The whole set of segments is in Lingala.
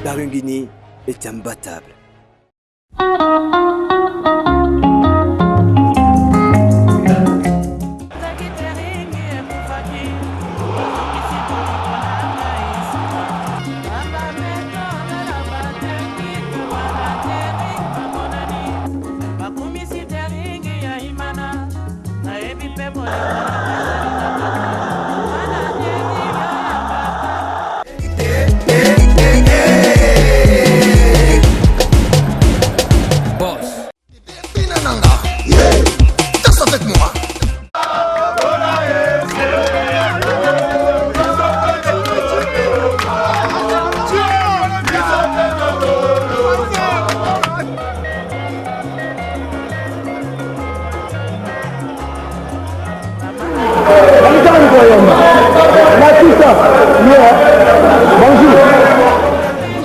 Barungini est imbattable.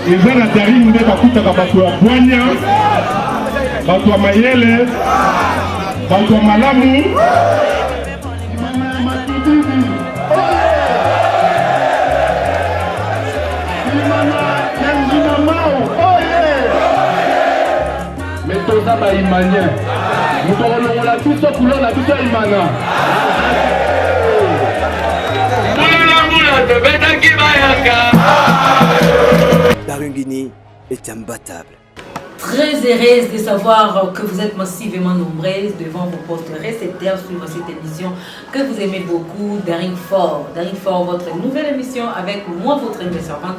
Les gens d'Arim ne pas coûter à Batou à Boigna, Batou à Mayele, Batou à Malamou. Mais tout ça va Imanien. Nous parlons la toute sa couleur, la toute sa Imana. Barungini est imbattable. Très heureuse de savoir que vous êtes massivement nombreuses devant vos postes récepteurs suivant cette émission que vous aimez beaucoup, Daring Fort. Daring Fort, votre nouvelle émission avec moi, votre servante.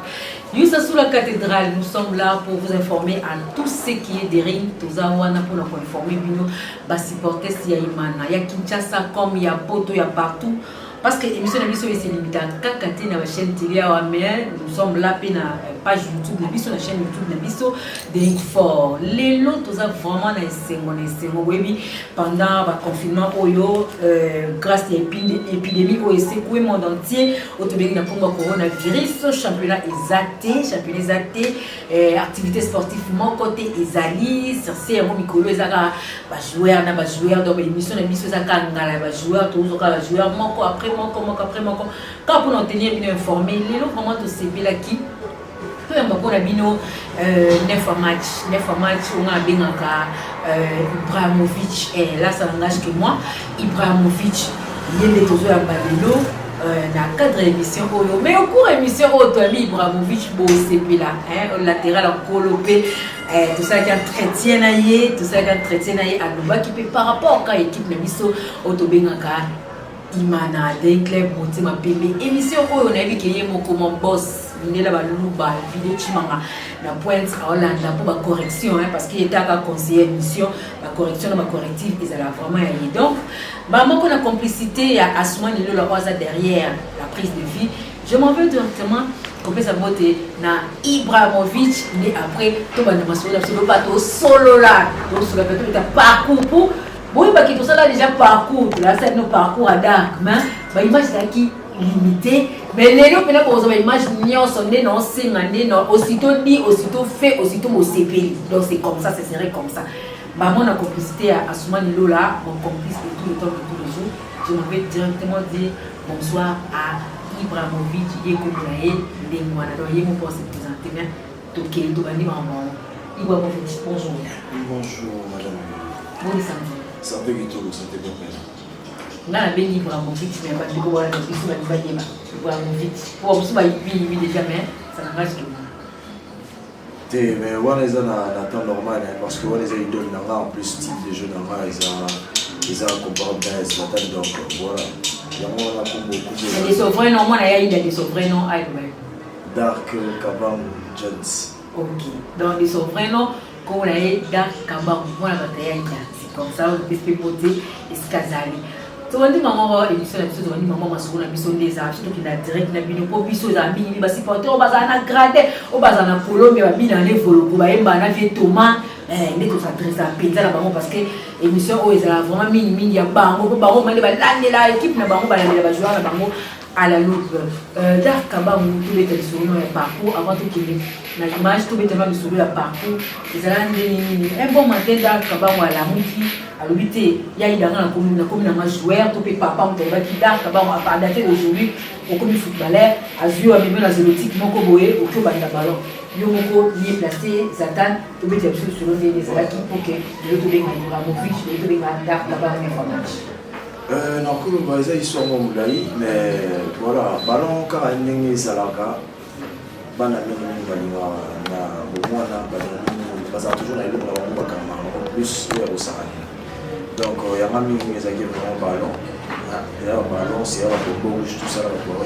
Youssa sous la cathédrale, nous sommes là pour vous informer à tout ce qui est Daring, Tozawana pour nous informer, Bino, Bassiportes, Yaimana, ya Kinshasa, comme il y a Poto, il y a partout. Parce que l'émission de l'émission est limitée à 4 dans la chaîne télé, mais nous sommes là pour la page YouTube, la chaîne YouTube, la l'émission de Fort. Les lots, nous avons vraiment pendant le confinement, grâce à l'épidémie, au monde entier, au coronavirus, championnat exaté, activité sportive, mon côté Ezali, c'est un micro, joueur, donc l'émission de l'émission, joueur, après quand pour nous tenir bien informés, les gens vraiment de ces là qui peu importe la bino 9 matchs on a bien Ibrahimovic et là ça n'engage que moi Ibrahimovic il est toujours à Babylone na cadre émission mais au cours émission Otomi Ibrahimovic beau CP là au latéral en colopé tout ça qui entretient à Nouba qui peut par rapport à l'équipe de Misso Otobengaka Imana des clubs Motima Pembe émission où on a vu qu'il y a mon boss il est là Luba vidéo Chimanga la pointe à Hollande pour la correction parce qu'il était à conseiller émission la correction la corrective ils allaient vraiment y aller donc maman qu'on a complicité à Assoumani le roi derrière la prise de vie je m'en veux directement couper sa beauté na Ibrahimovic mais après tout va ne pas tout solo là donc sur la peut-être parcours pour oui, parce que tout ça là déjà parcours, là c'est nos parcours à dark, mais l'image c'est qui limité, mais les gens maintenant pour une image nion sonné non c'est non aussitôt dit, aussitôt fait, aussitôt au CP, donc c'est comme ça, ce serait comme ça. Maman a complicité à Soumani Lola, mon complice de tout le temps de tous les jours. Je m'en vais directement dire bonsoir à Ibrahimovic, Yekoulaye, Lengwana, donc il est pour se présenter, mais Toké, Tobani maman. Ibrahimovic, bonjour. Bonjour madame. Bonne santé. Santé qui tourne, santé bien présent. On a bien Ibrahimovic, mais pas de quoi, il faut aller voir Ibrahimovic. Pour vous, il déjà, mais ça n'engage que moi. Mais on est en temps normal, parce que on est idole en plus style de jeu normal, ils ont comparé bien, donc voilà. Il y a des souverains, non, moi, il y a des souverains, non, Dark Kabam Jones. Ok, donc des souverains, non, comme on a Dark Kabam, moi, la bataille, c'est comme ça, on peut se poter et se caser. Tu vois, maman, émission la maman m'a souvent mis son des arts, surtout qu'il a direct, il a mis nos copies aux amis, il va s'y porter, on va s'en gradé, on va s'en polo, mais on va bien dans les volos, on va y aller Thomas, mais tout ça très rapide, là, parce que l'émission, oh, ils ont vraiment mis, il y a bango, bango, mais l'année là, l'équipe, n'a bango, il va jouer à la bango. À la loupe, Dark Kabam, tous les sur le parcours, avant tout qu'il y ait l'image, tout les sur le parcours, ils ont un bon matin, Dark Kabam, à la mouki, à l'UT, il y a eu dans la commune, un joueur, tout les papas, on va dire Dark Kabam, à part dater aujourd'hui, au commis footballeur, à jouer à même la zélotique, mon coboé, au club à la ballon. Yomoko ni placé Zatan to be sur le des Zalaki OK le to benga Ibrahimovic le to benga Dark là-bas en non comme bah ça histoire mon moulay mais voilà ballon car ndenge salaka bana mingi balinga na bomwana ballon parce que toujours na ile na ba kama plus au Sahara donc il y a même mingi ezaki vraiment ballon et là ballon c'est là pour bouge tout ça pour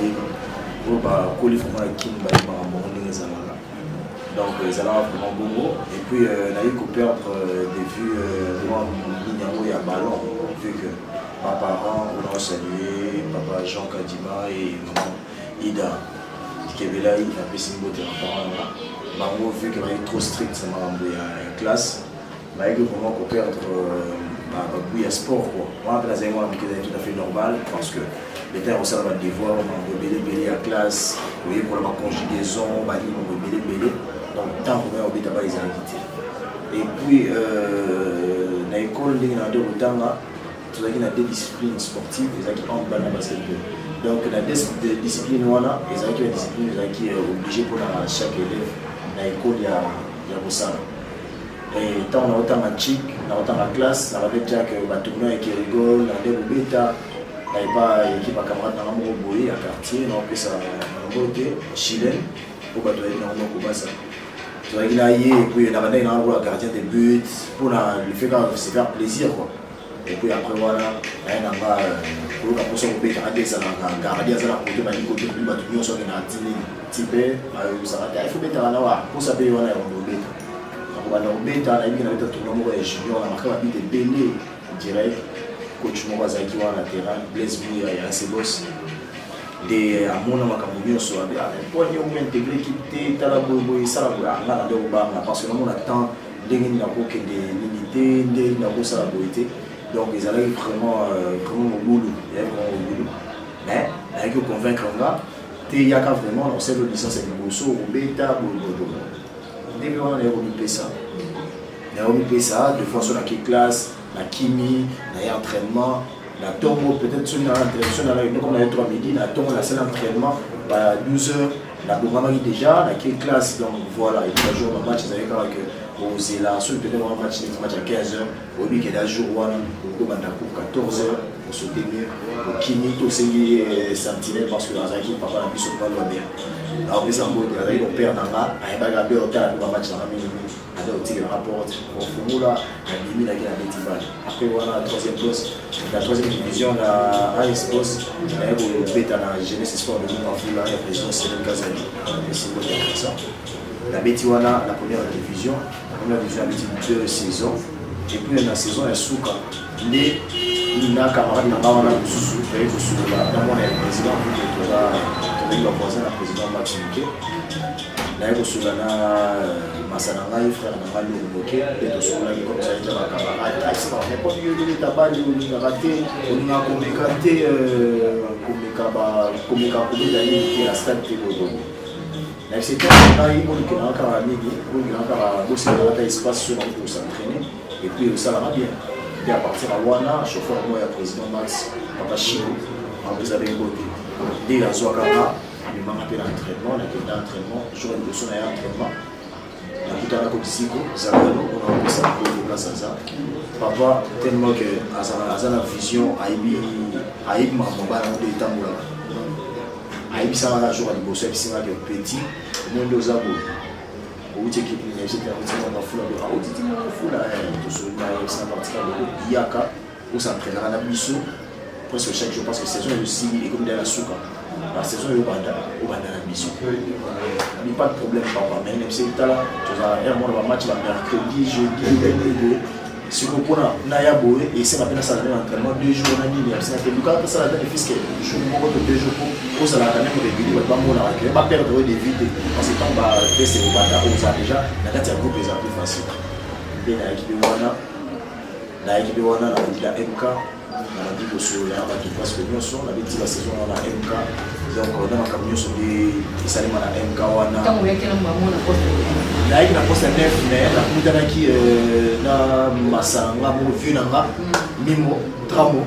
pour ba koli fuma kimba ba bon ndenge salaka. Donc ils allaient vraiment beaucoup et puis on a eu qu'à perdre des vues devant Minyango et à Ballon vu que ma parent on a salué papa Jean Kadima et maman Ida qui avait là il a fait une beauté en parent là maman vu qu'elle était trop stricte ça m'a renvoyé en classe m'a eu vraiment qu'à perdre oui à sport quoi moi après la zéro qui était tout à fait normal parce que les terres aussi va devoir on m'a belé à classe oui pour la conjugaison m'a dit on belé donc tant qu'on a obéi à les invités et puis dans l'école il y a deux temps tout ça qui a des disciplines sportives et ça qui ont dans basketball donc dans des disciplines voilà et ça qui est discipline qui est obligé pour chaque élève dans l'école il y a ça et tant on a autant de chic dans autant de classe ça va être déjà que tournoi qui rigole dans des bêta il n'y a pas équipe à camarade dans le boy à quartier non plus ça en beauté chilène pour battre dans le ça tu vois qu'il a et puis il a un gardien de but pour le fait de se faire plaisir quoi et puis après voilà il y a pour la personne qui peut garder ça dans gardien ça pour que il côté plus battu on soit dans type ça va il faut mettre en avant pour ça payer voilà on doit mettre on va dans bêta là il y a tout le monde est junior on a marqué la bite de belé direct coach Mobaza qui va à la terrain Blaise Bouya et assez boss de amona makambo nyonso abe pour ni on intégrer l'équipe tala boy sala boya ngala ndo banga parce que on attend ndenge ni nako ke de limité ndenge nako sala boyité donc ils allaient vraiment au boulot il y a vraiment au boulot mais avec convaincre nga te yaka vraiment on sait le licence avec bosso au bêta bobo ndenge on a eu ça il y a eu ça deux fois sur la classe la chimie la entraînement la tombe peut-être sur l'entraînement comme on a 3 midi la tombe la salle d'entraînement à 12h la programmerie déjà la classe donc voilà et trois jours de match ils avaient que au Zéla sur peut-être un match à 15h au week-end à jour au pour 14h pour se tenir au Kini tout c'est sentinelle parce que dans la équipe papa la plus pas loin bien alors les ambos de la père nanga à regarder au terrain pour match dans la minute alors tu rapporte au formula la demi la bêtise après voilà la troisième division la AS Boss la bêta la jeunesse sport de Moufou la président Céline Kazali c'est bon ça la Betiwana la première division a été 2 saisons et puis la saison est souka les na camarade na bawana sous fait que sous la dans mon président pour la voisin la président Maxime na ko sous na masananga frère na ngalo boké et to sous la comme ça été la camarade c'est pas n'importe qui de tabali ou ni raté on a communiqué d'aller la stade de mais c'est quand on a eu mon canard à midi, on a bossé dans l'espace pour s'entraîner et puis ça va bien. Et à partir de Wana, chauffeur moi et président Max, papa Chico, vous avez une beauté. Dès la Zouakara, il m'a appelé l'entraînement, il a l'entraînement, je vais vous à l'entraînement. Il a tout à l'heure comme Zico, Zagalo, on a appelé ça pour le place à ça. Papa, tellement que à la vision, Aïb m'a mobile de Tamboula. Aïe, ça va la journée de bosser, c'est un petit, au moins 2 ans. Au qui est j'étais en foule de la haute, foule à tout ce qui est parti de Yaka, où s'entraînera à la Bissou, presque chaque jour, parce que la saison est aussi, et comme de la souka, la saison est au Banda la Bissou. Il n'y a pas de problème, papa, mais même si tu as là, tu as un match, mercredi, jeudi, si vous prenez Naya Boé et c'est ma peine à s'arrêter l'entraînement 2 jours en ligne, c'est que Lucas peut s'arrêter les fiscales, je vous montre 2 jours pour ça la canne pour réguler, pas mon arrêt, pas perdre des vides, parce que quand on va baisser au bas, on a déjà, la carte à groupe est plus facile. Et la équipe Wana, la dit la MK, on a dit que sur la qui passe le mieux son, on a dit la saison dans la MK, donc on a un camion sur des salés à la MK Wana. Quand on vient qu'il y a un moment, on a posté. Là, il a posté 9 mais la commune qui na masanga mo vieux nanga mimo tramo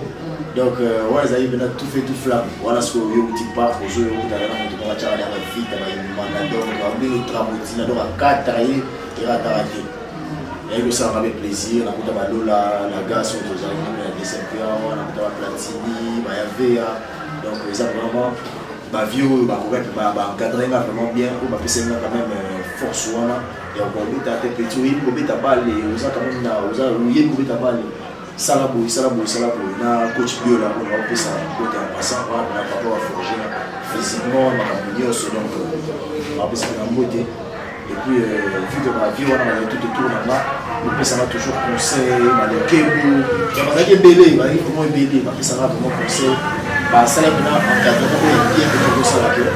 Donc, ouais, ça y est, tout fait tout flamme. Voilà ce que vous dites pas, pour jouer au Dalala, on va faire la vie, on va faire le tramotine, on va faire et rater. Et que ça avec plaisir, on a la gaz, on a des SMPA, on a Platini, on a VA. Donc, ça vraiment, ma vie, on va encadrer vraiment bien, on va faire quand même force. Et on va mettre un petit peu, on va mettre à balle, on va quand même, on va mettre à balle. Salabo, na coach bio là, on va appeler ça côté en passant, on a pas à forger physiquement, on a un donc on va appeler ça la beauté. Et puis, vu que ma vie, on a tout autour là-bas, on peut ça va toujours conseil, on a le kébou, ça va être belé, on va dire comment belé, on ça va vraiment conseil. Ça va être encadré, on va bien que ça va être.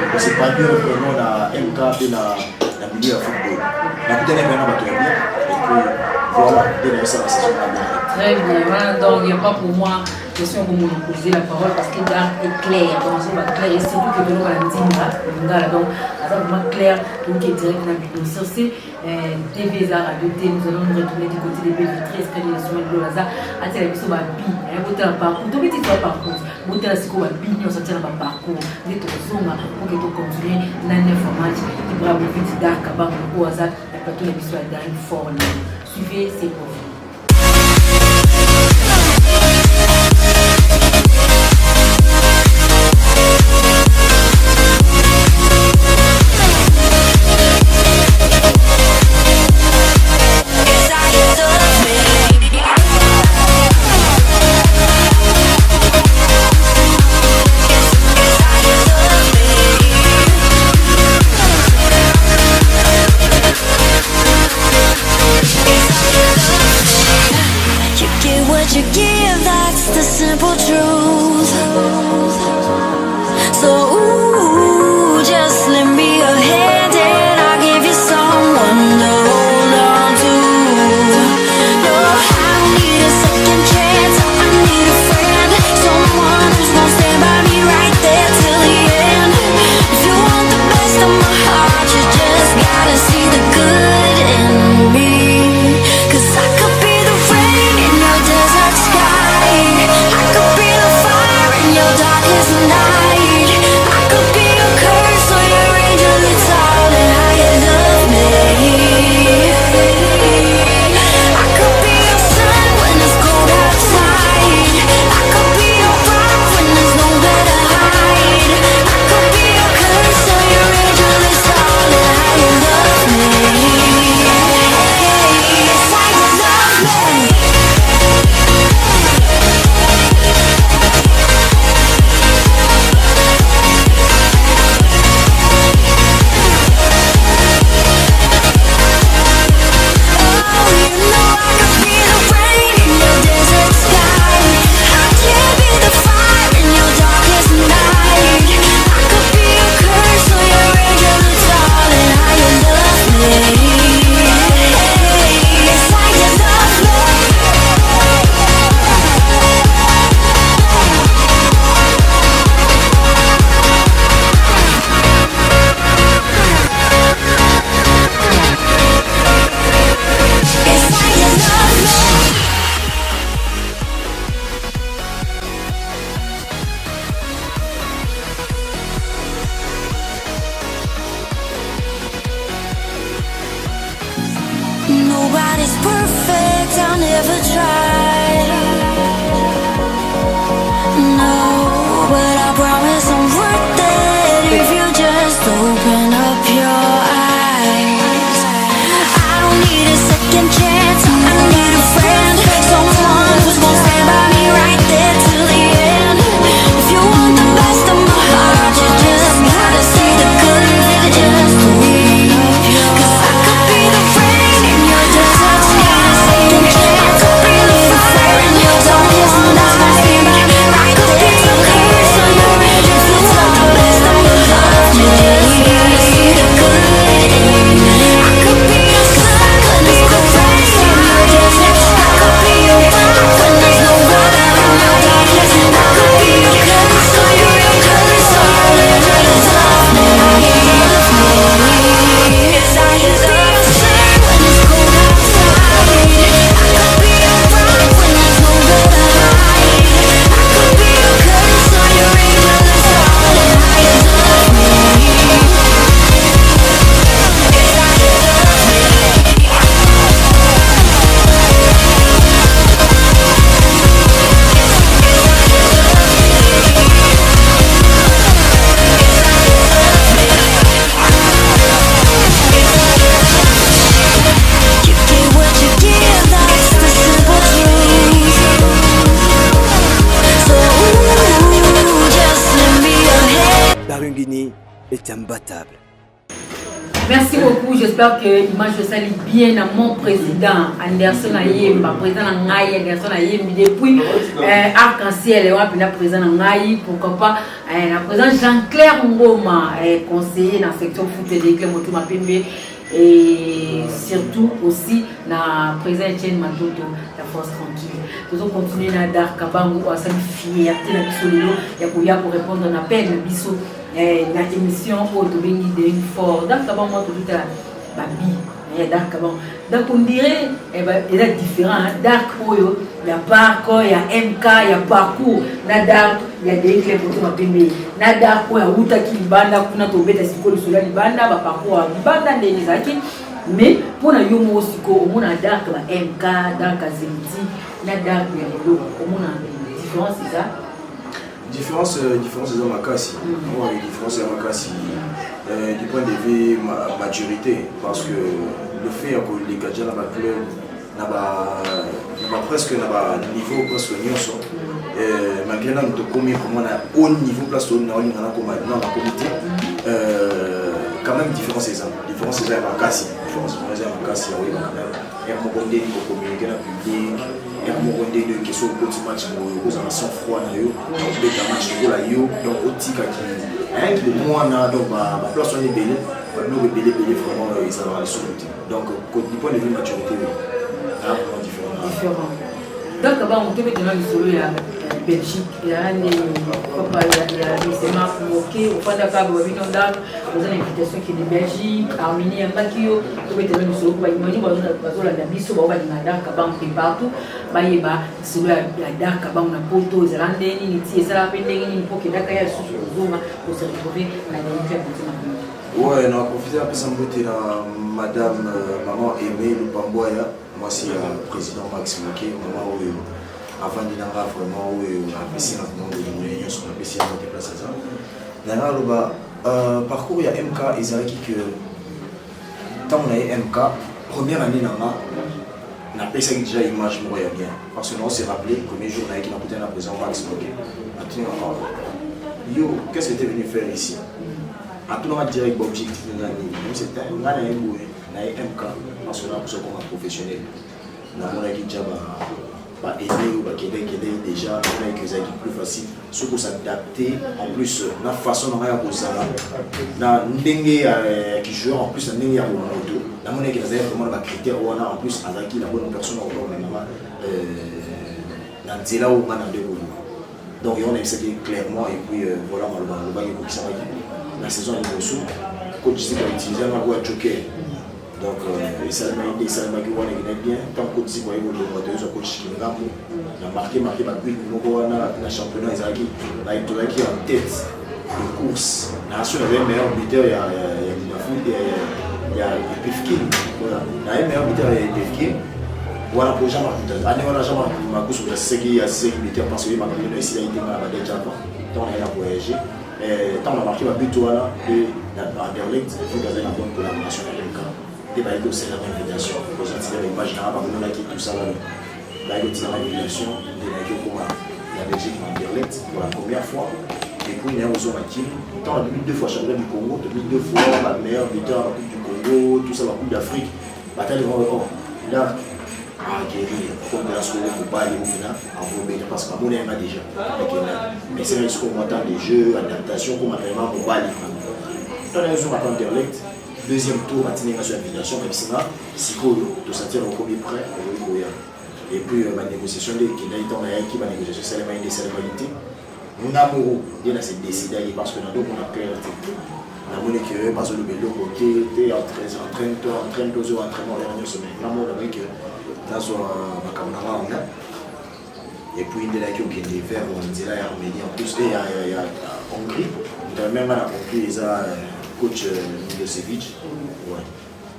On s'est pas bien vraiment dans MK et dans le milieu de football. On a peut-être bien, et puis voilà, ça va se très bien, voilà, donc il n'y a pas pour moi question que vous me posez la parole parce que l'art est clair, donc c'est pas clair et surtout que nous allons dire donc c'est vraiment clair, donc est direct dans la vidéo. Sur ces TVza Radio T, nous allons nous retourner du côté des BV13, quand il y a sur le hasard, à la télévision, on va bien, on va parcours, donc il y a parcours, on va bien, on sortir dans le parcours, on va pour que tu continues dans l'informatique, il va vous faire d'arc à bas au hasard, et pas tout l'émission est dans une forme. Suivez ces profils. You give, that's the simple truth. So ooh, just lend me a hand and I'll give you someone to hold on to. No, I don't need a second chance, I need a friend, someone who's gonna stand by me right there till the end. If you want the best of my heart, you just gotta see the good in me. 'Cause I could be the rain in your desert sky, I could be the fire in your darkest night, I could be your curse or your angel, it's all in how you love me. I could be your sun when it's cold outside, I could be your rock when there's nowhere to hide, I could be your curse or your angel, it's all in how you love me. It's how you love me. Nobody's perfect, I'll never try. No, but I promise I'm worth it if you just open up your eyes. I don't need a second chance, I need a friend, someone who's gonna stand by me right there till the end. If you want the best of my heart, you just gotta see the good in me. 'Cause I could be the rain in your desert sky, I could be the est imbattable. Merci beaucoup. J'espère que l'image salue bien à mon président Anderson Ayemba, président Ngaï Anderson Ayemba depuis Arc-en-Ciel, et le président Ngaï, pourquoi pas le président Jean-Claire Ngoma, conseiller dans le secteur foot et l'école Motuma Pembe, et surtout aussi le président Etienne Matoto, la force tranquille. Nous allons continuer à dar Kabangu à sa fierté pour répondre à l'appel de Bissot. La émission Autobengi de Fort. Donc, avant moi, tout à Babi. Donc, on dirait il est différent. Dark Oyo, il y a parcours, il y a MK, il y a parcours. Dark, il y a des clés pour tout le monde. Dark, il y a Outa qui banda, pour notre bête, c'est quoi le soleil, banda, parcours, banda, des Nizaki. Mais pour la yomo aussi, on a Dark, MK, Dark Azemti, Dark, il y a l'eau. On a une différence, c'est ça? Différence de Makassi. Moi, la différence de Makassi du point de vue maturité, parce que le fait que les gadgets dans le club n'a presque niveau presque nyonso. Malgré là, nous sommes comme on haut niveau place dans le comité. Quand même différence c'est ça. Différence c'est Makassi. Différence c'est Makassi. Oui, quand même. Il y a un moment donné pour communiquer dans le public. Il y a un moment donné qui sont au petit match pour aux anciens froids dans yo. Donc le match pour la yo. Donc au tika qui un qui de moins donc ma place on est belé. Nous le belé vraiment ils sont dans le sous-côté. Donc du point de vue maturité, oui. Là vraiment différent. Donc on te met dans le solo ya Belgique, il y a des papa il y a des séances moquées au fond d'accord vous avez une invitation qui est de Belgique, Arménie, Mbakio, tu met dans le solo ba imagine ba la biso ba na Dakar ba on partout ba yeba solo ya Dakar ba na poto zalande ni ti sala pendenge ni pour que Dakar ya sous zoma pour se retrouver na l'équipe de ouais, on a profité un peu sans beauté là, madame, maman Aimée Lupamboya, moi c'est le président Max Moké, maman où avant de n'avoir vraiment où on a apprécié maintenant de l'union, on a apprécié à notre place à ça. D'ailleurs, parcours il y a MK, ils ont dit que tant on a eu MK, première année on a apprécié déjà l'image moyen bien, parce que nous on s'est rappelé le premier jour on a eu qui n'a pas été présent Max Moké. Yo, qu'est-ce que tu es venu faire ici? À tout le monde direct objectif de l'année, c'était un MK parce que là pour ce qu'on est professionnel, nous avons déjà aidé ou déjà avec des équipes plus faciles, ce qu'on s'adapter en plus la façon dont on a posé na ndenge qui joue en plus ndenge ya moto, la monnaie qui a vraiment des critères où on a en plus avec la bonne personne au moment na nzela où on a de donc on a essayé clairement et puis voilà on va y qui ça va la saison est bonne coach dit qu'il utilise un joueur joker donc ça m'a aidé ça m'a dit on est bien tant coach dit qu'il le moteur coach qui a marqué ma but numéro 1 na championnat Isaki là il doit qui en tête de course nation avait meilleur buteur il y a Pefkin voilà il y a meilleur buteur il y a Pefkin voilà pour jamais année on a jamais ma course pour ce qui a 5 buteur parce que ma campagne ici a été mal à déjà donc on a voyagé tant on a marqué ma but voilà et Anderlecht il faut qu'il y ait une bonne collaboration avec le camp et bah il c'est la même invitation pour ça c'est l'image là par exemple là qui tout ça là là il y a une invitation de la la Belgique Anderlecht pour la première fois et puis il y a aussi un team tant on a 2 fois champion du Congo 2 fois la meilleure buteur du Congo tout ça la Coupe d'Afrique bataille là comme la seconde pour pas aller au parce qu'on a déjà mais c'est vrai qu'on entend des jeux adaptation comme vraiment pour pas aller dans les jours à Anderlecht deuxième tour à tenir sur invitation même si là Sikolo de sortir au premier prêt et puis ma négociation de qui n'a été ma négociation c'est la célébrité nous n'avons rien à se décider parce que dans d'autres on a clairé la monnaie qui est parce que le vélo côté entraîne toujours entraînement la dernière semaine là on a que et puis il y a des verts en Arménie en plus et il y a Hongrie même à la Hongrie ils ont coach Milosevic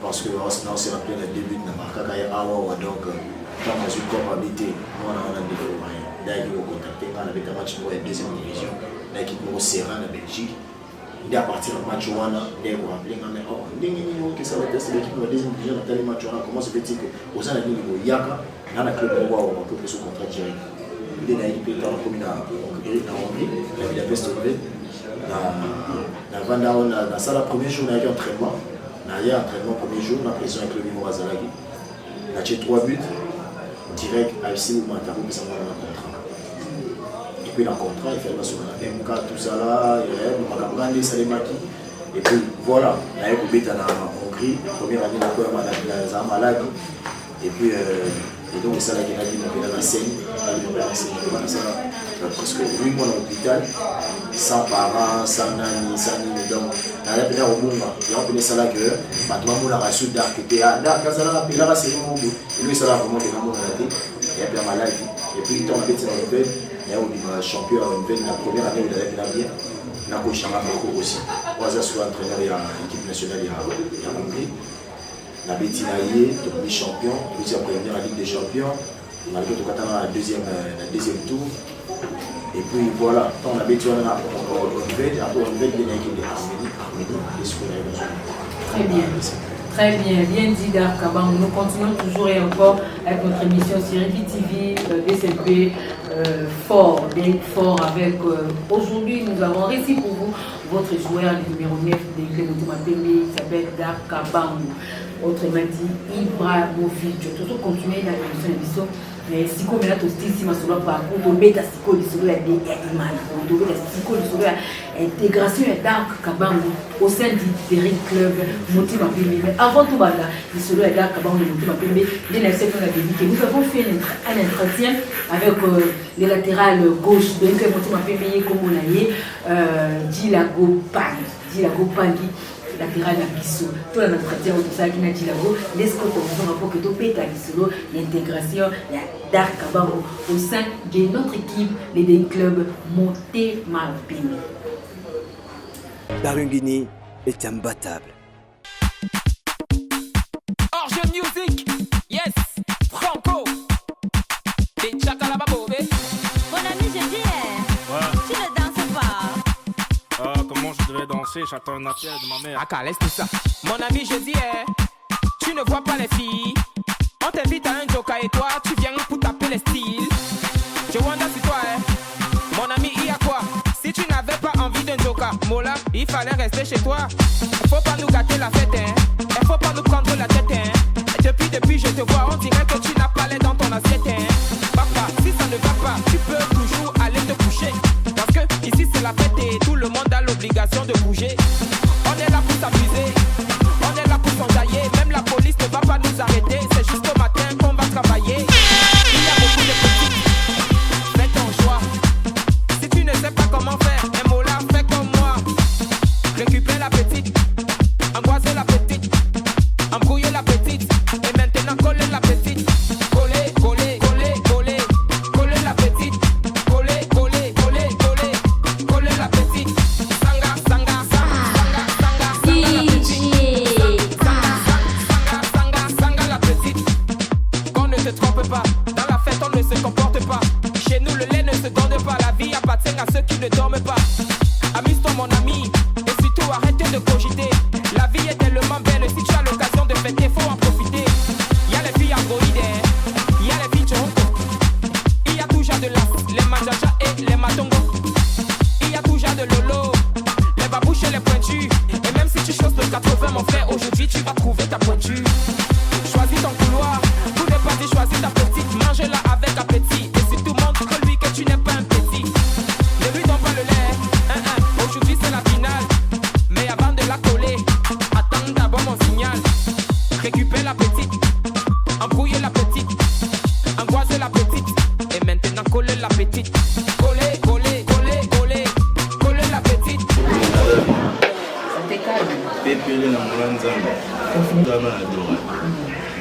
parce que sinon c'est rappelé le début de la marque donc quand on a eu comme habité on a des moyens d'ailleurs ils ont contacté on avait un match pour la deuxième division l'équipe de Serran en Belgique et à partir du match on a des rappelé mais que ça va être l'équipe de la deuxième division dans le match comment se fait-il que aux Antilles il y a dans le club on va peut sous contrat direct il est dans la commune à Hongrie la Budapest on a ça la premier jour, on a eu entraînement. On a eu entraînement premier jour, on a pris avec le Vimo Razalagi. On a tiré 3 buts, direct à ici ou Mataro, puis ça m'a donné un contrat. Et puis, le contrat, il fait le sur la MK, tout ça là, on a brandé Salemaki. Et puis, voilà, on a eu le but en Hongrie, première année, on a eu la malade. Et puis, et donc, ça, il a dit, on a enseigné, parce que lui, moi, à l'hôpital, sans parents, sans nanny, sans nini, donc, on a appelé au Bunga, et on connaît ça là que, maintenant, on a reçu d'art, qui était à Dakar, ça là, puis là, c'est mon bout. Et lui, ça là, vraiment, il a mon maladie, et puis, la maladie. Et puis, il a fait ça, il y a eu champion, la première année, il avait bien, il a coaché à Marco aussi. Moi, je suis entraîneur de l'équipe nationale, il y a Hongrie. On a bétinaillé, devenu champion, puis après venir à la Ligue des Champions, malgré tout le temps deuxième tour. Et puis voilà, on a bétinaillé après on veut bien équipe de Arménie. Très bien. Très bien, bien dit Dark Kabang. Nous continuons toujours et encore avec notre émission sur TV, DCP, fort, bien fort avec... Aujourd'hui, nous avons réussi pour vous votre joueur numéro 9 de Clémentima Pembe, qui s'appelle Dark Kabang. Autrement dit, Ibrahimovic. Toujours continuer dans l'émission. Mais si comme là, tu si ma solo par contre, on met la psycho du solo à des animaux, on doit la psycho du solo à intégration et Dark Kabang au sein du Terrain Club Motima Pembe. Mais avant tout, le solo à Dark Kabang de Motima Pembe, nous avons fait un entretien avec le latéral gauche de Motima Pembe, comme on a dit, Dilago Pangi. Latéral à Bissau. Tout l'entretien autour de ça qui n'a dit là-haut, laisse-moi pour que tu pètes à Bissau, l'intégration, la Dark Kabang au sein de notre équipe, les clubs Motima Pembe. Barungini est imbattable. Orge Music, yes, Franco, des Chakalaba Bobé. Mon ami, je dis, tu ne danses pas. Comment je devrais danser? J'attends un appel de ma mère. Ah, laisse tout ça. Mon ami, je dis, tu ne vois pas les filles. On t'invite à un joker et toi, tu viens pour taper les styles. Je wonder si toi, mon ami, il y a quoi? Si tu n'avais pas envie d'un joker, Mola, il fallait rester chez toi. Il faut pas nous gâter la fête, hein. Il faut pas nous prendre la tête, hein. Depuis, je te vois, on dirait que tu n'as pas l'air dans ton assiette, hein. Papa, si ça ne va pas, tu peux toujours aller te coucher. Parce que ici c'est la fête et tout le monde a l'obligation de bouger. On est là pour s'amuser, on est là pour s'enjailler. Même la police ne va pas nous arrêter, c'est jusqu'au matin qu'on va travailler. Il y a beaucoup de petits, fais ton choix. Si tu ne sais pas comment faire, un mot là, fais comme moi. Récupère la petite, angoisser la petite, embrouiller la petite, et maintenant coller la petite. Coller, coller, coller, coller, coller la petite. Coller, coller, coller, coller, coller la petite. Sanga, sanga, sanga, sanga, sanga la petite. Sanga la petite. Qu'on ne se trompe pas, dans la fête on ne se comporte pas. Chez nous le lait ne se donne pas, la vie appartient à ceux qui ne dorment pas. Amuse-toi mon ami, et surtout arrêtez de cogiter. La vie est tellement belle, si tu as l'occasion de fêter, faut en profiter. Il y a les filles androïdes, il y a les filles chonko. Il y a toujours de l'as, les manjaja et les matongos. Il y a toujours de lolo, les babouches et les pointus. Et même si tu choses de 80 mon frère, aujourd'hui tu vas trouver ta pointure. Choisis ton couloir, pour ne pas dire choisis ta petite. Mange-la avec appétit, et surtout montre-lui que tu n'es pas un petit. Ne lui donne pas le lait, aujourd'hui c'est la finale. Mais avant de la coller, attends d'abord mon signal. Récupère la petite, embrouiller la petite, angoisser la petite, et maintenant coller la petite. Coller, coller, coller, coller, coller la petite. C'était calme. Pépélé na mola nzambe. Ndaba na dora.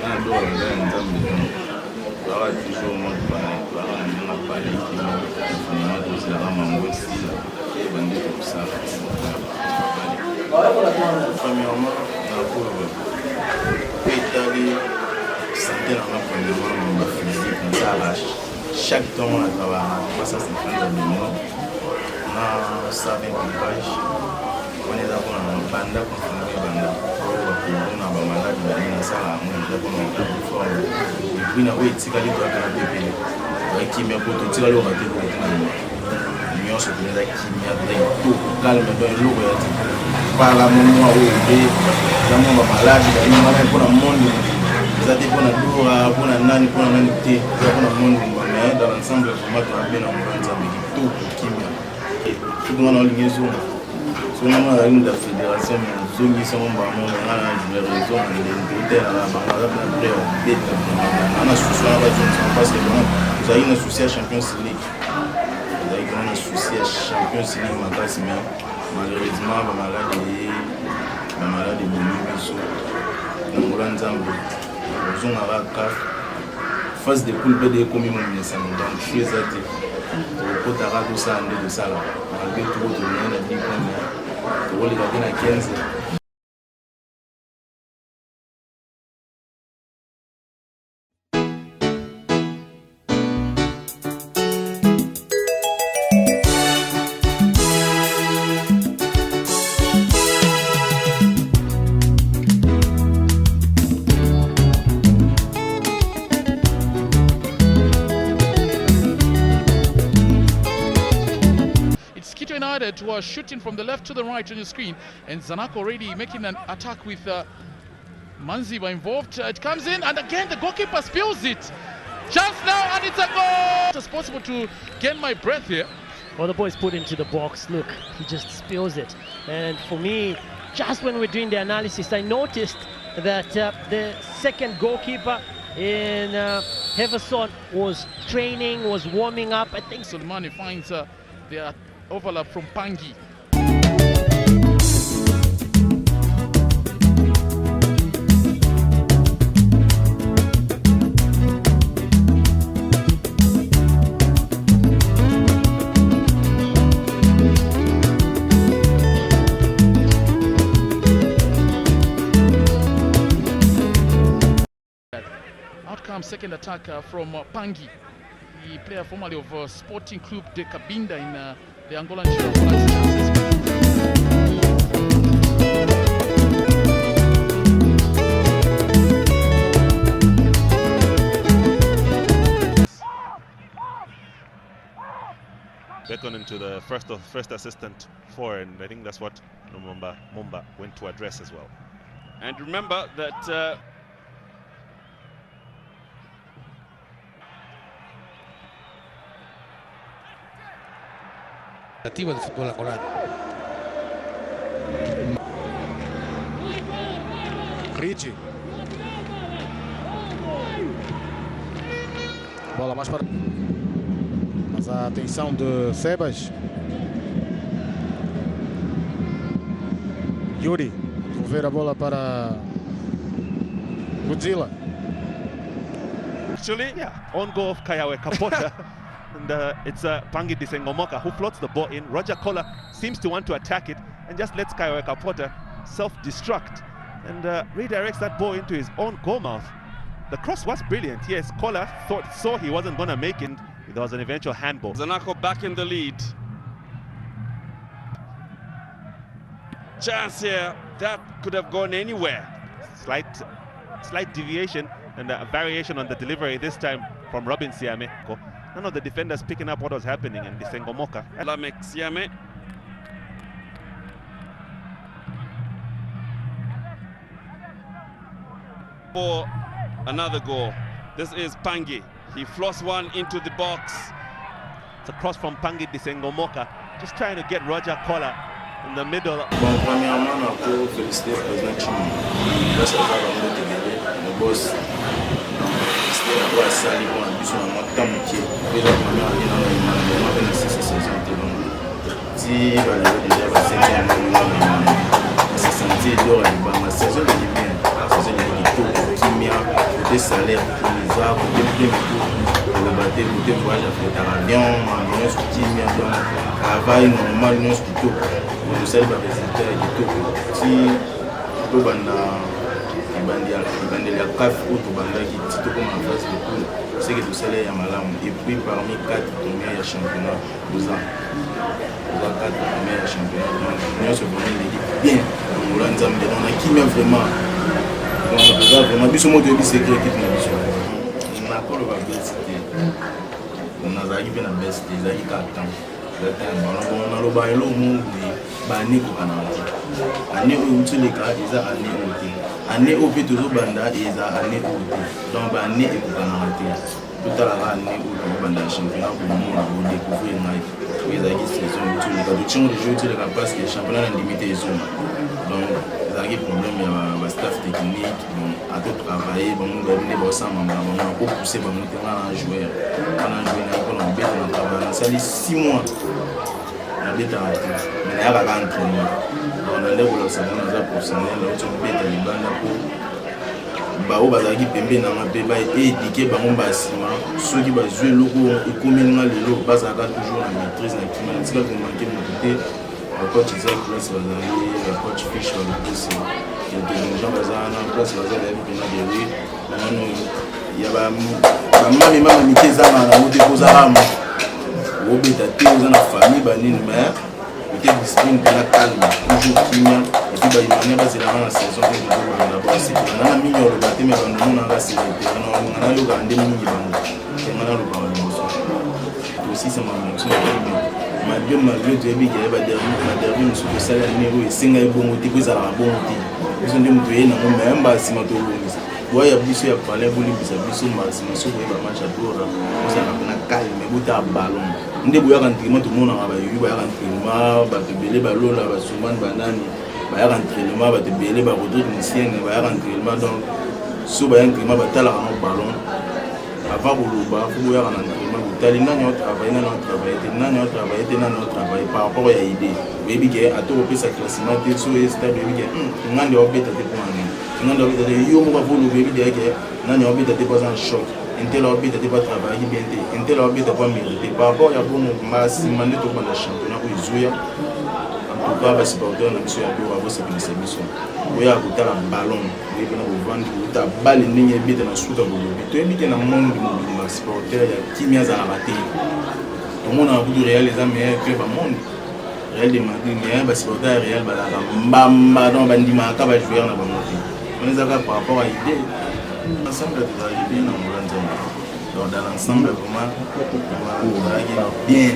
Na dora na nzambe. Bara toujours mo bana, bara na pali ki mo. Na to sera mango sila. E bande ko sa. Premièrement, na pour pétali santé na ma premièrement mon physique na ça chaque temps on a travaillé ça c'est fin de mois. Na saving page. On est là pour un banda pour faire banda. On a pas mal de banda na ça on est là pour un fort. Et puis na oui tika li doit na bébé. Et qui me pour tout tika le raté pour tout. nyonso eza kimia eza kitoko calme donc eloko ya ti pala momoi oyo mpe eza mwa bamaladi balinga mpona monde eza te mpona dora mpona nani te eza mpona monde mais dans l'ensemble vraiment toabe na mola nzambe kitoko kimia tukunga na olingi ezonga sonama na ligne de la fédération mais ozongisango mbamo nga na joueur ezonga ndenge te na bango aza mpena pré beta ana susi wana bazongisanga parce que vraiment ozalaki na souci ya Champions League ozalaki vraiment na souci ya Champions League makasi mais malheureusement bamalade ebongi biso na ngola nzambe ozongaka CAF phase de poule mpe de ekomi mominesano donc chu eza te tokotaka tosala nde tosala malgré toko tolongai na 10 points mais tokoleka te na 15. Who are shooting from the left to the right on your screen, and Zanaco already making an attack with Manziba involved. It comes in, and again the goalkeeper spills it. Chance now, and it's a goal! It's possible to gain my breath here. Well, the boy's put into the box. Look, he just spills it. And for me, just when we're doing the analysis, I noticed that the second goalkeeper in Heverson was training, was warming up. I think Soleimani finds the overlap from Pangi. Out comes second attack from Pangi, the player formerly of Sporting Club de Cabinda in the Angolan beckoning to the first assistant for, and I think that's what Mumba went to address as well. And remember that del fútbol angolano. Ricci. Bola mais para... Mas a atenção de Sebas. Yuri. Devolver a bola para Godzilla. Actually, yeah, on goal of Kayawe Kapota. And it's Pangi Disengomoka who floats the ball in. Roger Kola seems to want to attack it and just lets Kayawe Kapota self-destruct and redirects that ball into his own goal mouth. The cross was brilliant. Yes, Kola saw he wasn't going to make it. There was an eventual handball. Zanaco back in the lead. Chance here, that could have gone anywhere. Slight deviation and a variation on the delivery this time from Robin Siame. None of the defenders picking up what was happening in Disengomoka. Lamek Siame. For another goal. This is Pangi. He flossed one into the box. It's a cross from Pangi Disengomoka, just trying to get Roger Kola in the middle. Bon, premièrement, on peut féliciter le président Chimou. Grâce à ça, on a été le boss. C'était un peu à ça, on a pu sur un mois de temps qui est déjà premier à l'île on a fait une saison de longue. Si on avait déjà passé un an, on s'est senti d'or à la saison de bien. La saison de tout, qui côté salaire, les arbres, côté le bateau, côté voyage à l'avion, ambiance qui donc travail normal, nous tout. Le seul résultat est tout. Si on peut il y a 4 autres bandes qui sont comme en face de poule, c'est que tout ça est à Malam. Et puis parmi 4 premiers championnats, 2 ans. 4 premiers championnats. Donc, nous sommes vraiment bien. On a qui même vraiment. Donc, vraiment, nous sommes au début secret qui est on a encore le best. On a arrivé à la best, les aïe 4 ans. On a le bail au monde, Bani Kokanati. Année où tu les cas, ils ont année où année où tu toujours banda, ils ont année où donc Bani et Kokanati. Tout à l'heure, année où tu banda championnat pour le monde, on découvre une night. Ils ont dit saison où tu les cas, tu changes de jeu, tu les cas parce que le championnat est limité les zones. Donc, ils ont des problèmes, il y a un staff technique, à tout travailler, bon, on va venir ensemble, on va pousser, on va jouer. On a joué, on a bête, on a travaillé. Ça dit 6 mois. On a bête à rentrer. Mais il y a un entraînement. On a l'air de la saison, on a professionnel, on a bête à l'Ibanda pour. Bao bazaki pembe na mapeba et éduquer bango basima ceux qui va jouer loko et communément les lots bazaka toujours la maîtrise na kima tika ko manquer mon côté le coach Isaac place bazali le coach Fish va le pousser quelques gens bazana place bazali avec une guerre maintenant il y a ba mami mama miteza na moté kozama obeta te aux na famille banini mais peut-être discipline de la calme toujours kimia et puis il y a pas la saison que nous avons là-bas c'est on a mis le bâti mais on a c'est on a eu grande mingi bango et on a le bango aussi c'est ma mission malgré tu es bien qu'il y a pas derrière nous sur le salaire numéro et singa bon outil que ça la bon outil ils ont dit nous payer na même ba si mato boy ya biso ya parler boli bisa biso maximum so ba match à tour ça na calme buta ballon nde boya kan entraînement tout monde ba yu ba entraînement ba tebele ba lola ba suman banani ba entraînement ba tebele ba rodrigue musien ba entraînement donc so ba entraînement ba tala na ballon avant boloba faut boya kan entraînement tali na notre travail na notre travail par rapport à idée baby que a tout pesa classement te so stade baby que ngande obeta te pour ngande obeta yo mo ba volo baby de que nani obeta te pas en choc intel obeta te pas travailler bien te intel obeta pas mériter par rapport à bon maximum de tout dans le championnat où Izuya en tout cas ba supporter na biso ya bo abo se bisa biso oya kutala ballon baby na vendre uta balle ninye beta na suta bolo to ebite na monde mo supporter ya kimia za raté tout le monde a beaucoup de Real les meilleurs clubs au monde Real de Madrid mais ba supporter Real ba la mbamba donc bandima ka ba joueur na ba monter on les a par rapport à idée ensemble de la idée na Molanda donc dans l'ensemble vraiment bien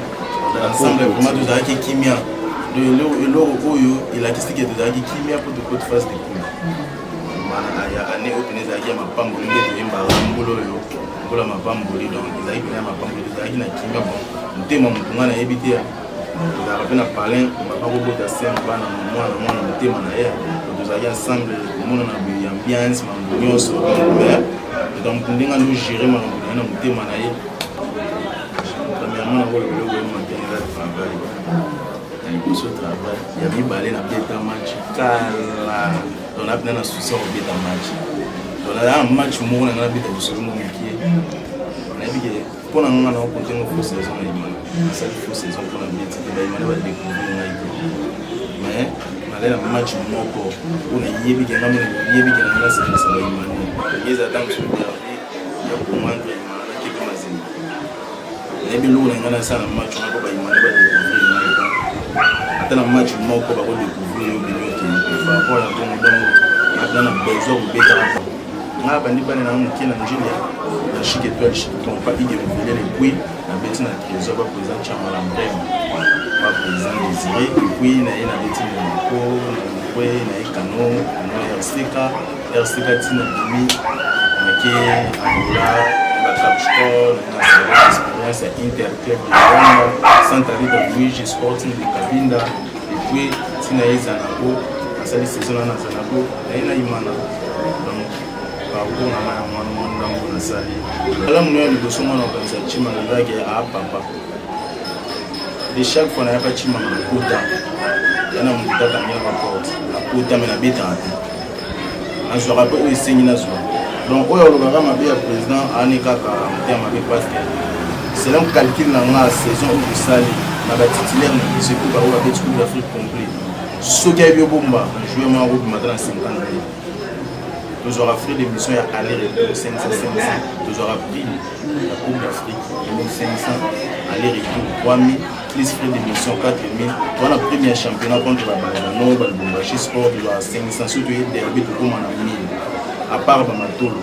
dans l'ensemble vraiment tout ça qui kimia de l'eau oyo il a dit que tout ça qui kimia pour de face de coup mana ya année au Pénéza qui ma pambo ngé mba mbolo yo kola mapamboli donc ils arrivent à mapamboli ils na kinga bon ntema mutunga na ebité la rapena parler ma pas robota sem bana mwana ntema na ya nous allons ensemble monde na ambiance mandonyo so donc ndinga nous gérer ma ntema na ya premièrement on va le maintenir le travail et pour ce travail il y a mis balé na beta match kala on a bien un souci au beta match on a un match mo na beta du mo miki na bige pour na ngana ko tengo fo saison na imana ça fo saison pour na beta ba imana ba découvrir na iko mais na le match mo ko on a yebi ke na mo yebi ke na sa ba imana yeza tam sur derby ya commande imana ki ko mazini na bi lo na ngana sa na match ko ba imana ba découvrir na iko ata na match mo ko ba ko découvrir yo bi ki fa ko ya ko mo dans le besoin de bêta. On a bandit banane na mukina Nigeria. Na chic étoile chic ton pas il révéler les puis na bêta na trésor ba président Chamala Mbrem. Ba président Désiré puis na ina bêta na ko na na ikano na RCK tina demi na ke Angola ba Capsport na expérience interclub de Rwanda Santa Rita Luigi Sporting de Kabinda et puis tina izanako asali saison na zanako na imana donc par rapport na mwana ndango na sali ala mwana liboso mwana kanza chima na zake a papa de chaque fois na yapa chima na kota yana mutata ngina rapport na kota mais na beta na zo rapport o isengi na zo donc oyo lokaka mabe ya président ani kaka mtia mabe parce que c'est un calcul na nga saison où sali na ba titulaire na biso ko ba o ba betu d'Afrique complet ce qui a eu bomba jouer ma route maintenant 50 ans nous aura fait des missions à aller-retour 500 nous aura pris la Coupe d'Afrique 1500 aller-retour 3000 plus frais de mission 4000 voilà le premier championnat contre la Balano Balbombachi Sport nous aura 500 surtout il derby tout comme en 1000 à part Bamatolo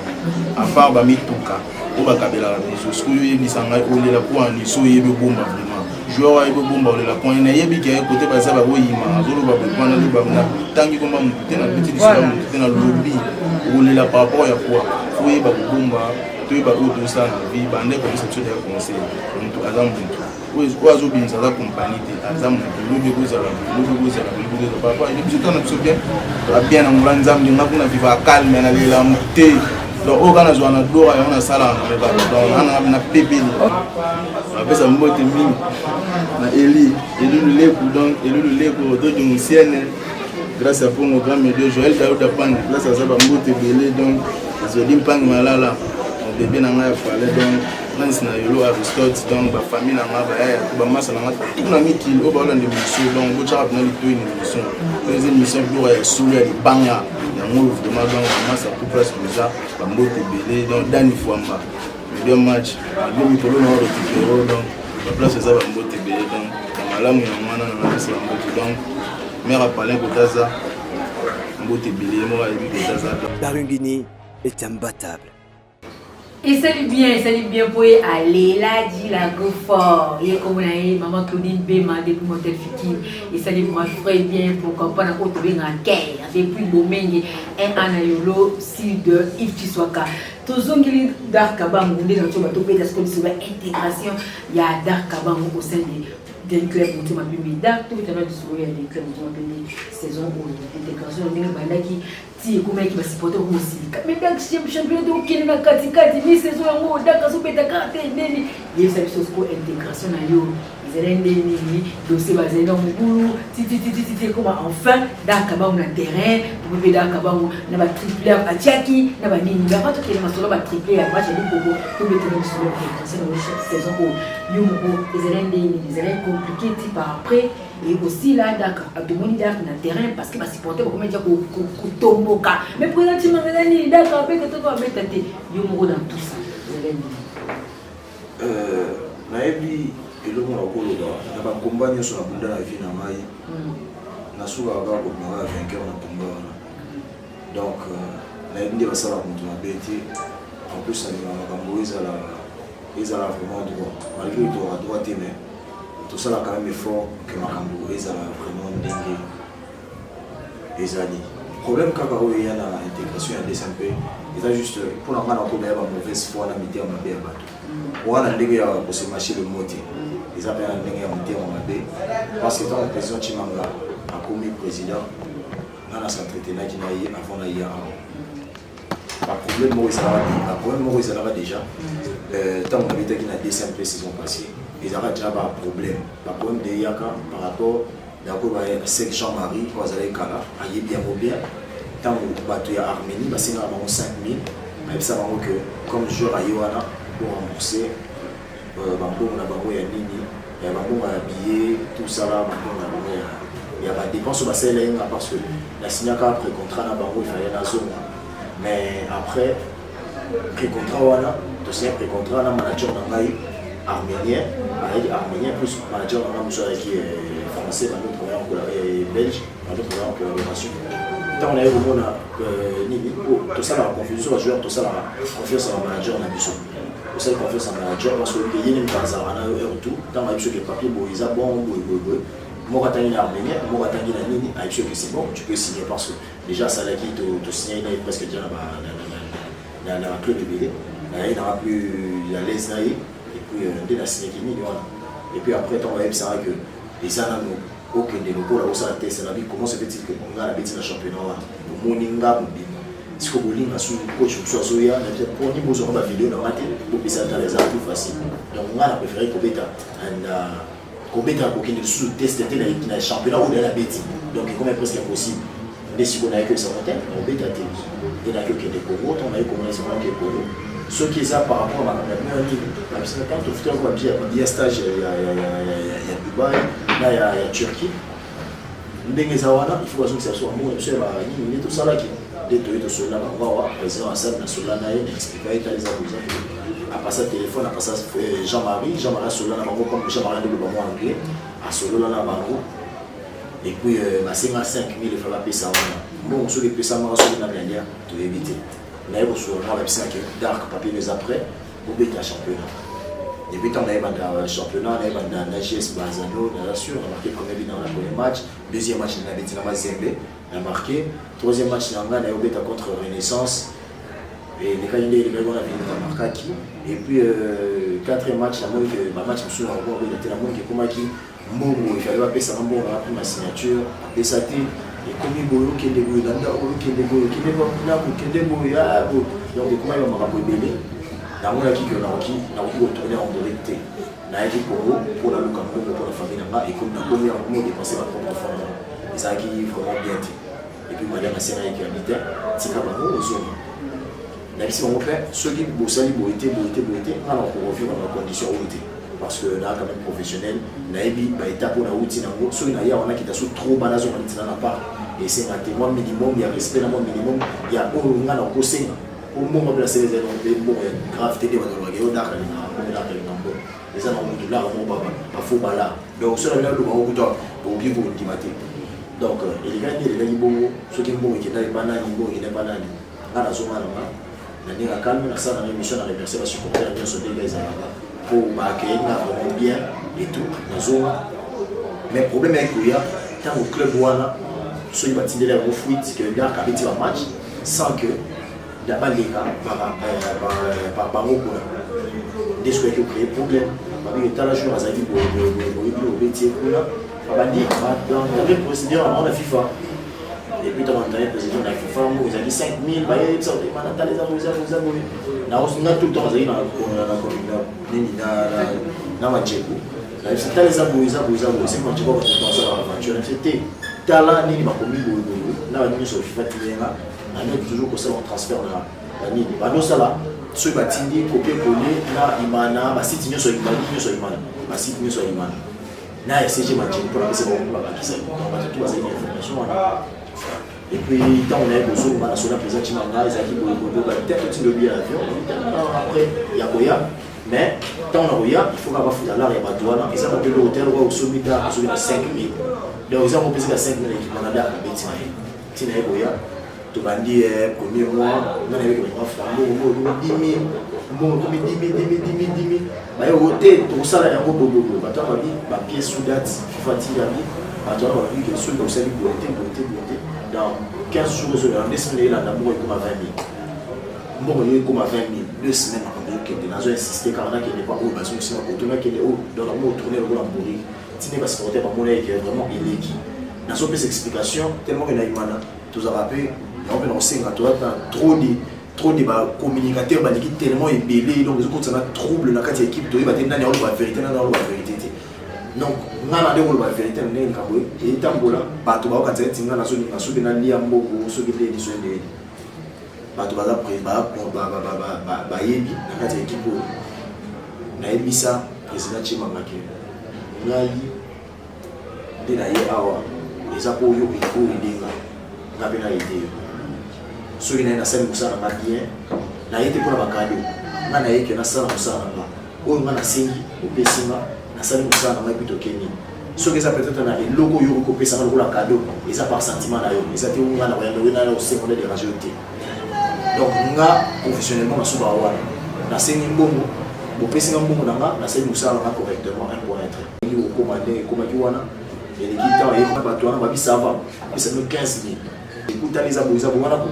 à part Bamituka ou Bakabela la biso ce que bisanga olela pour en iso yebe bomba vraiment joueur ayi bomba olela point na yebi ke côté baza ba oyima azolo ba bekwana le ba na tangi komba mutute na petit discours mutute na lobby olela par rapport ya quoi foye ba bomba to ba auto ça na vie bande ko section de conseil mutu azambu ozo binza la compagnie te azambu lobi kozala papa il est tout en bien la bien na mulanzam ndi ngakuna viva calme na lela mute donc au kana zwana dora ya na sala na ba donc na pebeli abesa mbote mini na Eli le leku donc Eli le leku do jungsienne grâce à mon grand médium Joël Daouda Pang grâce à ça ba mbote belé donc Zolim Pang malala on bébé na nga fallait donc Lance na yolo Aristote donc ba famille na nga ba ya ba masa na nga tout na miki o ba lande mission donc go chap na lito une mission deuxième mission pour ya sulu ya banga ya ngolo de ma donc masa tout presque déjà ba mbote belé donc Dani Fwamba medium match agumi tolo na récupérer donc la place ça ba mbote belé donc malamu ya mwana na pesa ba mbote donc mère a parlé kotaza mbote belé mo a yebi kotaza Barungini est imbattable. Et salut bien pour y aller, là, dit la go fort. Et comme on a eu maman Claudine Bema depuis mon tel fiki. Et salut moi, frère bien pour comprendre autre bien en guerre. Depuis Bomenge, un anayolo, si de Yves Tiswaka. Tous ceux qui Dark Kabam, on est dans le bateau, parce que c'est l'intégration, il y a Dark Kabam au sein des clubs où tu m'as pu mettre. Tout le temps, tu as des clubs où tu m'as pu saison où l'intégration, on est qui si comment qui va supporter aussi mais donc champion de hockey na katikati ni saison yango daka so peta karte nini yesa biso ko intégration na yo izerende nini dossier basé dans mugulu titi comment enfin daka ba on a terrain pour be daka ba na ba triplé à Tchaki na ba nini ba to kele masolo ba triplé à match de Bobo to be tenu sur la saison où yo mo izerende nini izerende compliqué type après. Et aussi là, à tout le monde na terrain parce que va supporter comment dire Kutomoka. Mais pour l'instant, tu m'as d'accord avec toi, avec ta tête. Yo mo dans tout ça. Naebi eloko na koloba na ba combat nyoso na bunda na vie na mai. Na suka ba ko na vainqueur na combat. Donc naebi ndi basala contre na beti. En plus ça na makambo ezala vraiment droit. Malgré tout à droite mais tout ça là quand même effort que makambo ezala vraiment ndenge ezali problème kaka oyo ya na intégration ya DSMP eza juste pour na ngana ko ba mauvaise foi na mité ya mabe ya bato wana ndenge ya ko se marcher le moti eza pe na ndenge ya mité ya mabe parce que tant le président Chimanga a commis président na s'entretenir na kinayi avant na ya pas problème mo ezala déjà tant on habitait qui na DSMP saison passée. Ils avaient déjà un problème. Le problème de Yaka par rapport à 5 Jean-Marie, quand ils allaient Kala, à Yébia Mobia, tant que bateau à Arménie, c'est 5 000. Mais ça va que comme joueur à Yohana, pour rembourser, Bambo, on a Bambo, il y a Nini, il y a Bambo, on a habillé, tout ça là, il y a des dépenses au bassin parce que la signaka après contrat, il fallait la zone. Mais après, pré-contrat, tu sais, pré-contrat, le manager d'Angaï. Arménien plus manager qui est français, belge, en collaboration. Quand on a eu au monde, tout ça la confusion, le joueur, tout ça la confiance en manager, on a vu ça. Tout ça la confiance en manager, parce que le pays n'est pas à tout. Quand on a vu que les papiers, ils ont bon, moi, quand tu es arménien, moi, quand tu es nini, c'est bon, tu peux signer parce que déjà, ça l'a qui te signer presque déjà dans la club de BD. Il n'y aura plus la laisse. Et puis la signé et puis après on va voir que les anneaux aucun de nos pour la ça c'est la vie comment se fait-il que on a la bêtise dans championnat au moninga si vous voulez na sous coach sur soya na peut pour ni besoin de vidéo na maté pour que ça dans les plus facile donc on a préféré Kobeta aucun de sous tester dans le championnat ou dans la bêtise donc comme presque impossible mais si on a que ça montait on bêta et là que des Congo on a eu comment c'est vraiment que Congo ce qui est ça par rapport à la première ligne, parce que quand on fait un stage, il y a Dubaï, là il y a Turquie. Il faut que ça soit bon, il y a tout ça là qui est de cela, on va voir, président Assad, Solana, expliquer les abusables. Après ça, téléphone, après ça, Jean-Marie Solana, comme Jean-Marie de Bamou anglais, à Solana, et puis, c'est 5 000 francs à payer ça. Bon, ceux qui paient ça, on va tout éviter. Là, on va sur la dark papier mais après, au bêta championnat. Depuis tant qu'on a dans le championnat, on a dans la GS Bazano, on a sûr, on a marqué le premier but dans le premier match, deuxième match, on a été dans la Zembe, on a marqué, troisième match, on a été contre Renaissance, et les Canadiens, les Belges, on a marqué, et puis quatrième match, on a eu un match, on a été la qui est Momo, il fallait pas payer ça, on a pris ma signature, et ça a été, et comme il y a des gens qui ont des gens donc comment il va me rappeler dans mon équipe on a retourné en vérité na équipe pour la Lukambo pour la famille et comme dans combien on dépenser ma propre famille et ça qui vraiment bien et puis madame Asena qui habitait c'est quand même au zone là ici on fait ceux qui bossent beauté on a encore revivre dans la condition où était parce que là quand même professionnel na ebi ba étape on a outil na ngo ceux na ya on a qui ta sous trop banazo on dit na part et c'est un témoin minimum il y a respect na minimum il y a au ngana ko c'est au moment de la série des grave télé dans le regard d'art les gens ont là on va pas faux là donc cela là le bon temps pour bien vous intimater donc les gars les bon ceux qui bon qui n'aiment pas nani bon qui n'aiment pas nani à la zone là na la calme na ça dans l'émission dans les personnes supporters bien se dégager pour accueillir vraiment bien et tout la zone mais problème avec Koya quand au club voilà ceux qui va tirer les fuites que le gars qui a été un match sans que il n'y a pas de cas par beaucoup des choses qui ont créé problème. Parce que la journée, ça dit pour le métier, on va dire, dans le procédure avant la FIFA. Et puis, dans le président de la FIFA, vous avez dit 5 000, vous avez dit, vous avez tout le temps, vous avez dit, dans la Tchéco. C'était les abouis, c'est quand tu vois que tu penses à l'aventure. C'était talent, ni ma commune, là, on est sur FIFA, on a toujours que ça on transfert la ligne. Bah ça là, ceux qui ont copier-coller, là, Imana, ma site sur Imana, ma site sur Imana. Là, SCG m'a dit pour la PC, on va qui ça. On va tout passer l'information. Et puis, quand on est besoin, on va sur la présence Chimanga, ils ont dit pour peut-être le billet d'avion. Après, il y a Goya. Mais, quand on a Goya, il faut avoir foutu à l'art, il y a pas de douane. Ils ont appelé l'hôtel au sommet à 5 000. Donc, ils ont compris à 5 000 équipements à l'art, mais tu n'as pas Goya. Tu vas dire, premier mois, on a eu 10 000, mais au ça, il y a un peu de papier sous date, FIFA, dans 15 jours, dans 2 semaines, l'amour est comme à 20 000. Bon, il est comme à 20 000, 2 semaines, on a insisté car on a qui n'est pas haut, parce que sinon, on a qui est haut, dans le mot tourner le rôle en pourri. Tu n'es pas supporté par mon qui est vraiment élégué. Dans son explication, tellement qu'il y a eu maintenant, tu as rappelé. On sait que tu as trop de communicateurs qui tellement ébélés, donc les autres trouble dans cette équipe, tu vas te dire la vérité, donc on a la vérité, et tant que là, tu vas te dire que tu as ceux qui n'ont pas de moussa n'a bien, n'a été pour la bacado, n'a n'a été que n'a pas de moussa n'a pas. Ou n'a singi, ou pessima, n'a pas de moussa n'a pas plutôt Kenya. Ceux qui ont peut-être un logo yoro copé ça n'a pas cadeau, ils ont par sentiment là, ils ont été où n'a rien de rien au secondaire de rajouter. Donc n'a professionnellement n'a pas avoir, n'a singi bongo, ou pessima bongo n'a n'a pas moussa n'a pas correctement un point être. Il y a commandé comme tu vois là, et les guitares et les bateaux n'a pas ça va, mais ça nous 15 000. Écoute, les abonnés,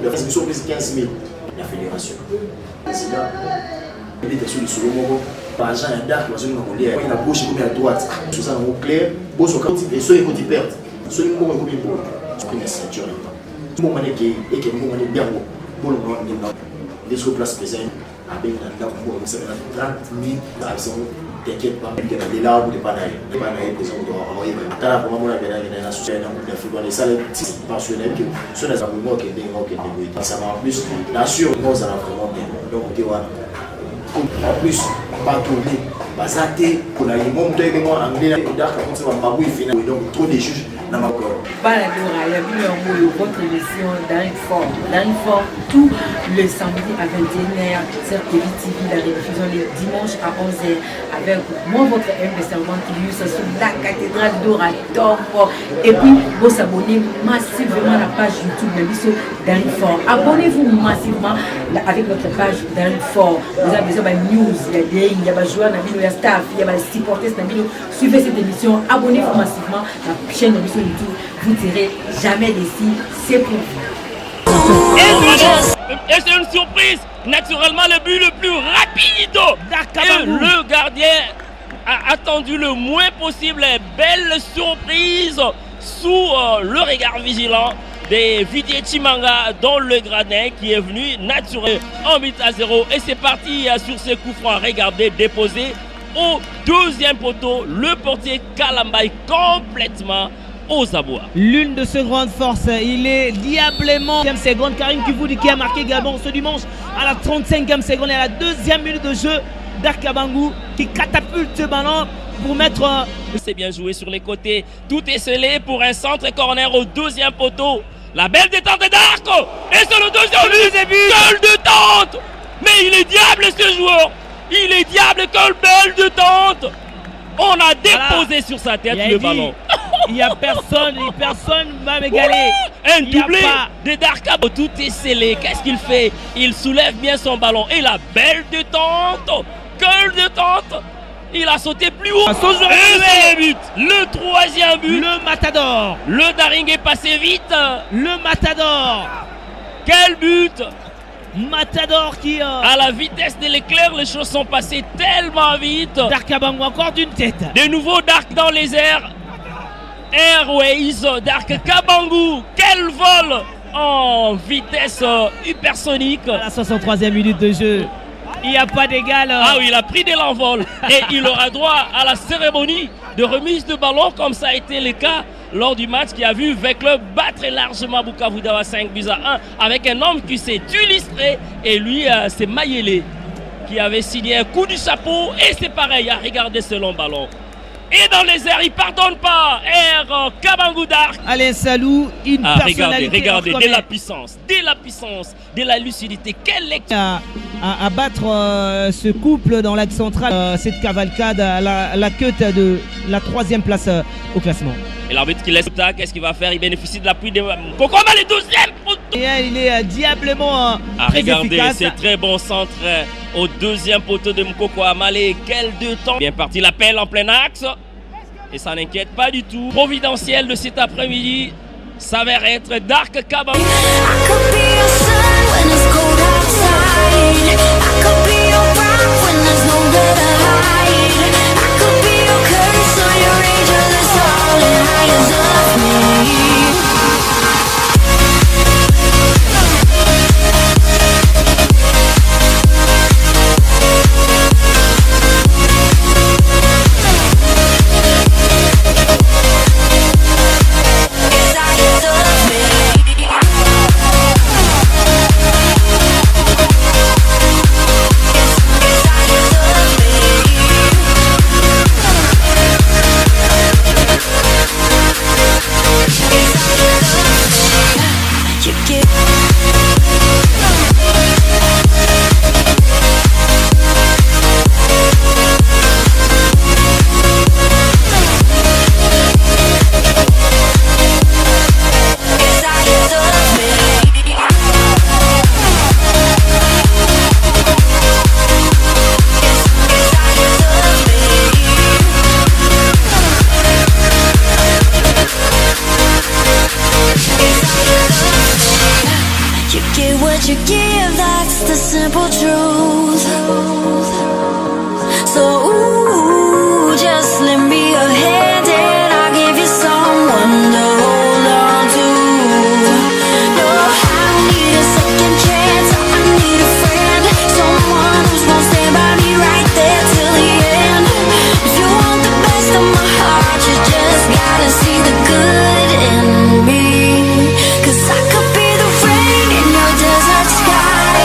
la fédération plus 15 000. La fédération. Président, il est sur le solo, par exemple, il y a il y a la gauche et la droite. Tout ça, on est clair. Bon, sur quand et ceux qui perdent. Ceux qui ont combien de c'est une signature. Tout le monde est qui est bien bon. Pour le moment, les autres places présentes, avec un temps pour 30 000 actions. T'inquiète pas, il y a des larmes de panaille. Les panailles, les gens doivent envoyer. T'as la première monnaie dans la société, dans le football, les salaires pensionnels que ceux des abonnements qui ont des ça va en plus. Bien sûr, nous, ça va vraiment bien. Donc, tu vois, en plus, pas tourner, pas zater, pour la monde, moi, anglais, d'accord, on se va pas oui, donc trop de juges. na makolo. Baladora, il y a vu votre émission Daring Fort, tout le samedi à 21h sur TV, la rediffusion les dimanches à 11h avec moi, votre humble servante Lius sur la cathédrale d'Orator. Et puis, vous abonnez massivement à la page YouTube de l'émission Daring Fort. Abonnez-vous massivement avec notre page Daring Fort. Vous avez besoin de news, il y a des joueurs, il y a des staff, il y a des supporters. Suivez cette émission, abonnez-vous massivement à la chaîne de l'émission YouTube. Vous ne tirez jamais d'ici, c'est pour vous. Et c'est une surprise, naturellement le but le plus rapide. Et le gardien a attendu le moins possible. Belle surprise sous le regard vigilant des Vidier Chimanga dans le gradin qui est venu naturel en 8-0. Et c'est parti sur ce coup franc. Regardez, déposé au deuxième poteau. Le portier Kalambay complètement aux abois. L'une de ses grandes forces, il est diablement 35e seconde. Karim Kivoudi qui a marqué également ce dimanche à la 35e seconde et à la 2e minute de jeu. Dark Kabangou qui catapulte ce ballon pour mettre... C'est bien joué sur les côtés. Tout est scellé pour un centre corner au deuxième poteau. La belle détente de Darko. Et c'est le deuxième but. Quelle détente. Mais il est diable ce joueur. Il est diable, quelle belle détente. On a déposé sur sa tête le ballon. Il n'y a personne va m'égaler. Un doublé de Darkabo, tout est scellé. Qu'est-ce qu'il fait? Il soulève bien son ballon. Et la belle détente. Quelle détente. Il a sauté plus haut. Et le but. Le troisième but. Le Matador. Le Daring est passé vite. Le Matador. Quel but. Matador qui... À la vitesse de l'éclair, les choses sont passées tellement vite. Dark Kabangou encore d'une tête. De nouveau Dark dans les airs. Airways, Dark Kabangou. Quel vol en vitesse hypersonique. À la 63e minute de jeu. Il n'y a pas d'égal. Ah oui, il a pris de l'envol. Et il aura droit à la cérémonie de remise de ballon comme ça a été le cas lors du match qui a vu V-Club battre largement Bukavu Dawa 5-1 avec un homme qui s'est illustré. Et lui, c'est Mayele qui avait signé un coup du chapeau. Et c'est pareil, à regarder ce long ballon. Et dans les airs, il ne pardonne pas. Air Kabangou Dark. Allez, Salou, une personnalité. Regardez, de la puissance, de la lucidité. Quel à battre ce couple dans l'axe central, cette cavalcade à la queue de la 3e place au classement. Et l'arbitre qui laisse ça, qu'est-ce qu'il va faire? Il bénéficie de l'appui de Kokoma, le 12e poteau. Il est diablement très efficace. C'est très bon centre au 2e poteau de Mkoko Amale. Quel deux temps. Bien parti, l'appel en plein axe. Et ça n'inquiète pas du tout. Providentiel de cet après-midi s'avère être Dark Kabangou. You give, that's the simple truth. So ooh, just lend me a hand and I'll give you someone to hold on to. No, I don't need a second chance, I need a friend, someone who's gonna stand by me right there till the end. If you want the best of my heart, you just gotta see the good in me. 'Cause I could be the rain in your desert sky,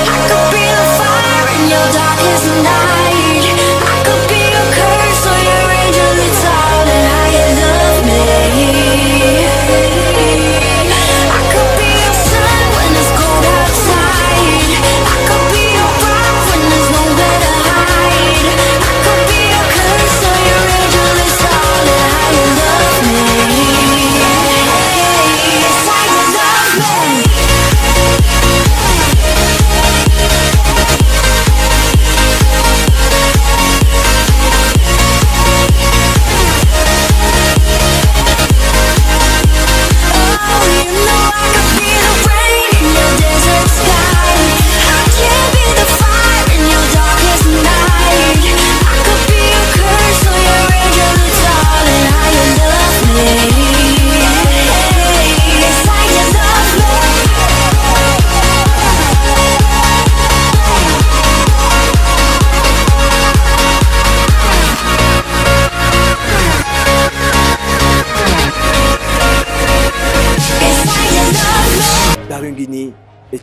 I could be the fire in your darkest night, I could be your curse or your angel, it's all in how you love me.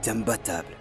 est imbattable.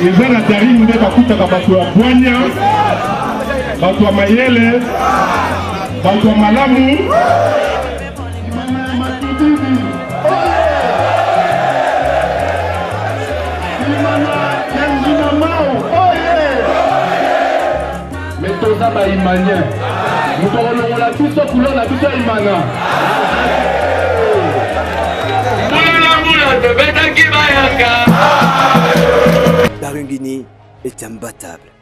eza na darine nde bakutaka bato ya bwanya, bato ya mayele, bato ya malamu. Mais toza baimania moto kolongola biso couleur na biso imana Barungini est imbattable.